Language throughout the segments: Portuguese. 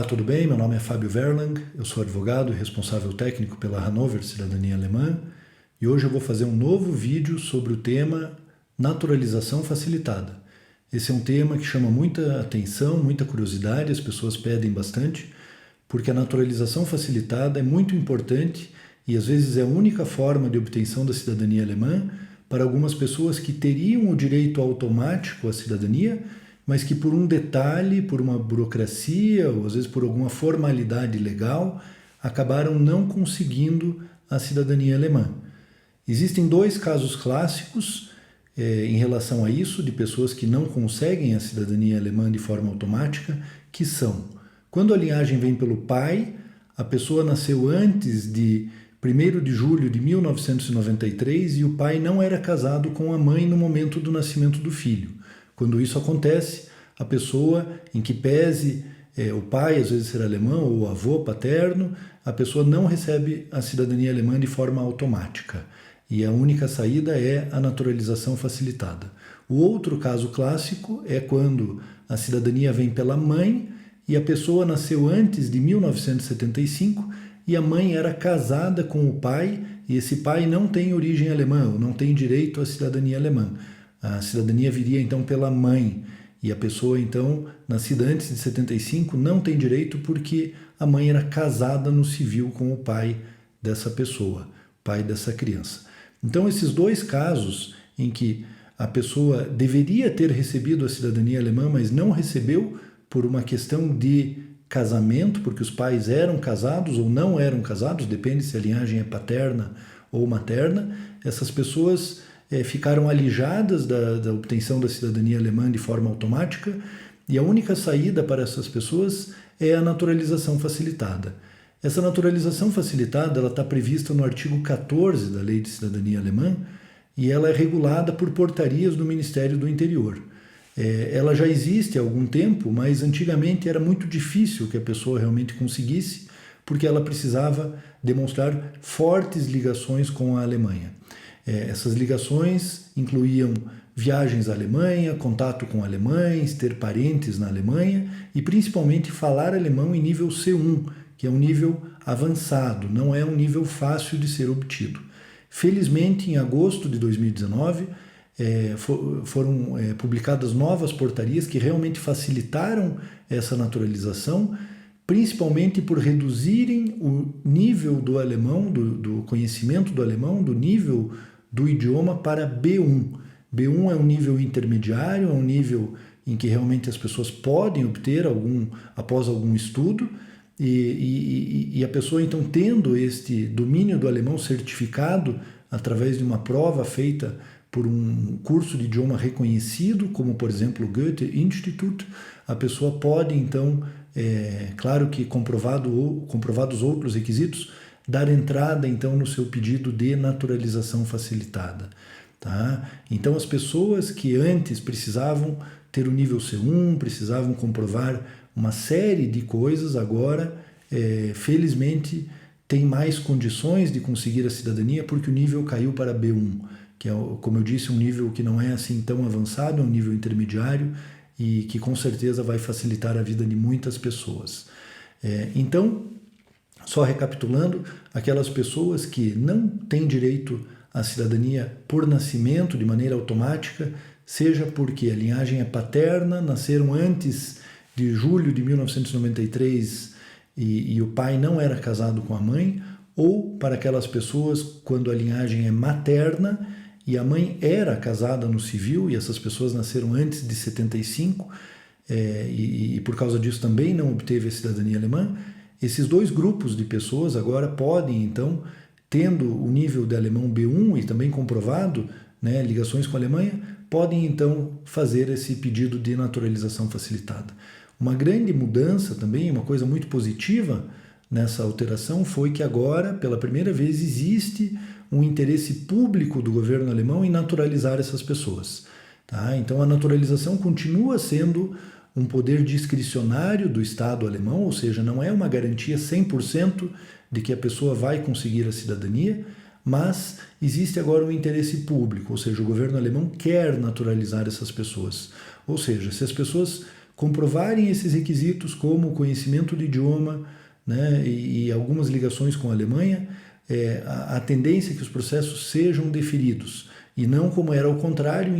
tudo bem? Meu nome é Fábio Verlang, eu sou advogado e responsável técnico pela Hannover Cidadania Alemã e hoje eu vou fazer um novo vídeo sobre o tema naturalização facilitada. Esse é um tema que chama muita atenção, muita curiosidade, as pessoas pedem bastante, porque a naturalização facilitada é muito importante e às vezes é a única forma de obtenção da cidadania alemã para algumas pessoas que teriam o direito automático à cidadania, mas que por um detalhe, por uma burocracia ou às vezes por alguma formalidade legal, acabaram não conseguindo a cidadania alemã. Existem dois casos clássicos em relação a isso, de pessoas que não conseguem a cidadania alemã de forma automática, que são, quando a linhagem vem pelo pai, a pessoa nasceu antes de 1º de julho de 1993 e o pai não era casado com a mãe no momento do nascimento do filho. Quando isso acontece, a pessoa, em que pese o pai às vezes ser alemão ou o avô paterno, a pessoa não recebe a cidadania alemã de forma automática. E a única saída é a naturalização facilitada. O outro caso clássico é quando a cidadania vem pela mãe e a pessoa nasceu antes de 1975 e a mãe era casada com o pai e esse pai não tem origem alemã, ou não tem direito à cidadania alemã. A cidadania viria então pela mãe e a pessoa então, nascida antes de 75, não tem direito porque a mãe era casada no civil com o pai dessa pessoa, pai dessa criança. Então esses dois casos em que a pessoa deveria ter recebido a cidadania alemã, mas não recebeu por uma questão de casamento, porque os pais eram casados ou não eram casados, depende se a linhagem é paterna ou materna, essas pessoas ficaram alijadas da obtenção da cidadania alemã de forma automática e a única saída para essas pessoas é a naturalização facilitada. Essa naturalização facilitada está prevista no artigo 14 da Lei de Cidadania Alemã e ela é regulada por portarias do Ministério do Interior. Ela já existe há algum tempo, mas antigamente era muito difícil que a pessoa realmente conseguisse, porque ela precisava demonstrar fortes ligações com a Alemanha. Essas ligações incluíam viagens à Alemanha, contato com alemães, ter parentes na Alemanha e principalmente falar alemão em nível C1, que é um nível avançado, não é um nível fácil de ser obtido. Felizmente, em agosto de 2019, foram publicadas novas portarias que realmente facilitaram essa naturalização, principalmente por reduzirem o nível do alemão, do conhecimento do alemão, do nível do idioma para B1. B1 é um nível intermediário, é um nível em que realmente as pessoas podem obter após algum estudo, e a pessoa então tendo este domínio do alemão certificado através de uma prova feita por um curso de idioma reconhecido, como por exemplo o Goethe Institut, a pessoa pode então, claro que comprovados outros requisitos, dar entrada então no seu pedido de naturalização facilitada. Tá? Então as pessoas que antes precisavam ter o nível C1, precisavam comprovar uma série de coisas, agora felizmente tem mais condições de conseguir a cidadania porque o nível caiu para B1, que é, como eu disse, um nível que não é assim tão avançado, é um nível intermediário e que com certeza vai facilitar a vida de muitas pessoas. Então, só recapitulando, aquelas pessoas que não têm direito à cidadania por nascimento de maneira automática, seja porque a linhagem é paterna, nasceram antes de julho de 1993 e o pai não era casado com a mãe, ou para aquelas pessoas quando a linhagem é materna e a mãe era casada no civil e essas pessoas nasceram antes de 75 e por causa disso também não obteve a cidadania alemã. Esses dois grupos de pessoas agora podem, então, tendo o nível de alemão B1 e também comprovado, ligações com a Alemanha, podem então fazer esse pedido de naturalização facilitada. Uma grande mudança também, uma coisa muito positiva nessa alteração foi que agora, pela primeira vez, existe um interesse público do governo alemão em naturalizar essas pessoas. Tá? Então a naturalização continua sendo um poder discricionário do Estado alemão, ou seja, não é uma garantia 100% de que a pessoa vai conseguir a cidadania, mas existe agora um interesse público, ou seja, o governo alemão quer naturalizar essas pessoas. Ou seja, se as pessoas comprovarem esses requisitos como conhecimento do idioma, né, e algumas ligações com a Alemanha, a tendência é que os processos sejam deferidos, e não como era o contrário,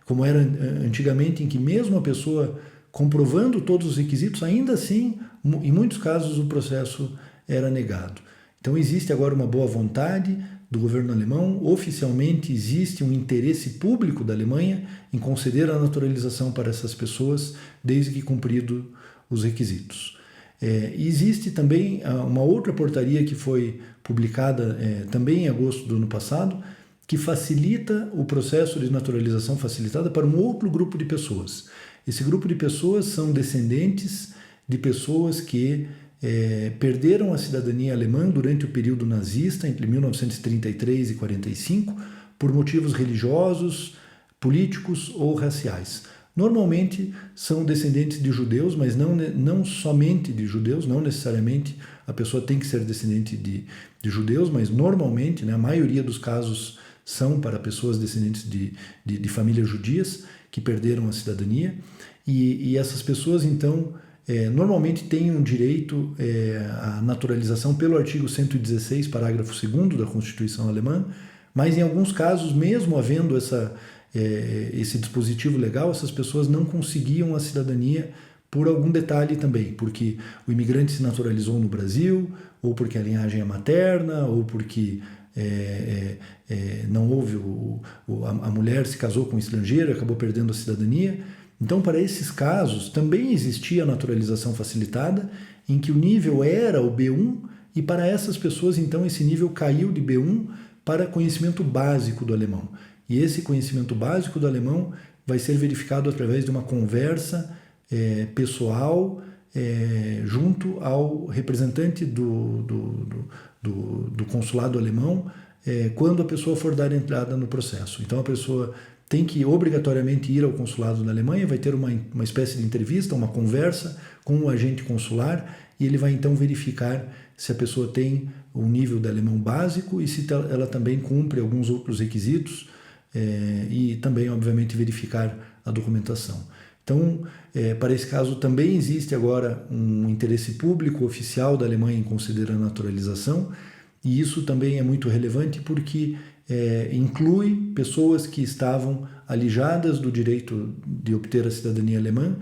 como era antigamente, em que mesmo a pessoa comprovando todos os requisitos, ainda assim, em muitos casos, o processo era negado. Então existe agora uma boa vontade do governo alemão, oficialmente existe um interesse público da Alemanha em conceder a naturalização para essas pessoas, desde que cumprido os requisitos. Existe também uma outra portaria que foi publicada também em agosto do ano passado, que facilita o processo de naturalização facilitada para um outro grupo de pessoas. Esse grupo de pessoas são descendentes de pessoas que perderam a cidadania alemã durante o período nazista, entre 1933 e 1945, por motivos religiosos, políticos ou raciais. Normalmente são descendentes de judeus, mas não somente de judeus, não necessariamente a pessoa tem que ser descendente de judeus, mas normalmente, né, a maioria dos casos são para pessoas descendentes de famílias judias que perderam a cidadania, e essas pessoas então normalmente têm um direito à naturalização pelo artigo 116, parágrafo 2º da Constituição Alemã, mas em alguns casos, mesmo havendo esse dispositivo legal, essas pessoas não conseguiam a cidadania por algum detalhe também, porque o imigrante se naturalizou no Brasil, ou porque a linhagem é materna, ou porque não houve, a mulher se casou com um estrangeiro e acabou perdendo a cidadania. Então, para esses casos, também existia a naturalização facilitada, em que o nível era o B1, e para essas pessoas, então, esse nível caiu de B1 para conhecimento básico do alemão. E esse conhecimento básico do alemão vai ser verificado através de uma conversa pessoal junto ao representante do consulado alemão quando a pessoa for dar entrada no processo. Então, a pessoa tem que obrigatoriamente ir ao consulado da Alemanha, vai ter uma espécie de entrevista, uma conversa com o agente consular, e ele vai então verificar se a pessoa tem um nível de alemão básico e se ela também cumpre alguns outros requisitos, e também, obviamente, verificar a documentação. Então, para esse caso, também existe agora um interesse público oficial da Alemanha em considerar a naturalização, e isso também é muito relevante porque inclui pessoas que estavam alijadas do direito de obter a cidadania alemã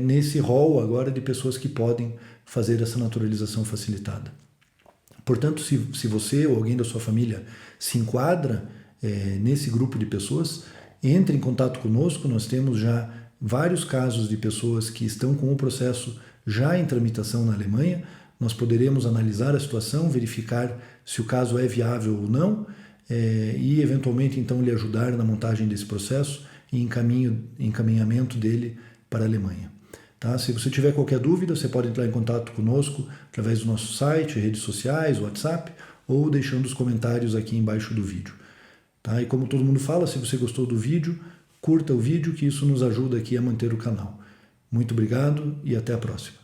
nesse rol agora de pessoas que podem fazer essa naturalização facilitada. Portanto, se você ou alguém da sua família se enquadra nesse grupo de pessoas, entre em contato conosco. Nós temos já vários casos de pessoas que estão com o processo já em tramitação na Alemanha. Nós poderemos analisar a situação, verificar se o caso é viável ou não, e eventualmente então lhe ajudar na montagem desse processo e encaminhamento dele para a Alemanha. Tá? Se você tiver qualquer dúvida, você pode entrar em contato conosco através do nosso site, redes sociais, WhatsApp, ou deixando os comentários aqui embaixo do vídeo. Tá? E como todo mundo fala, se você gostou do vídeo, curta o vídeo, que isso nos ajuda aqui a manter o canal. Muito obrigado e até a próxima.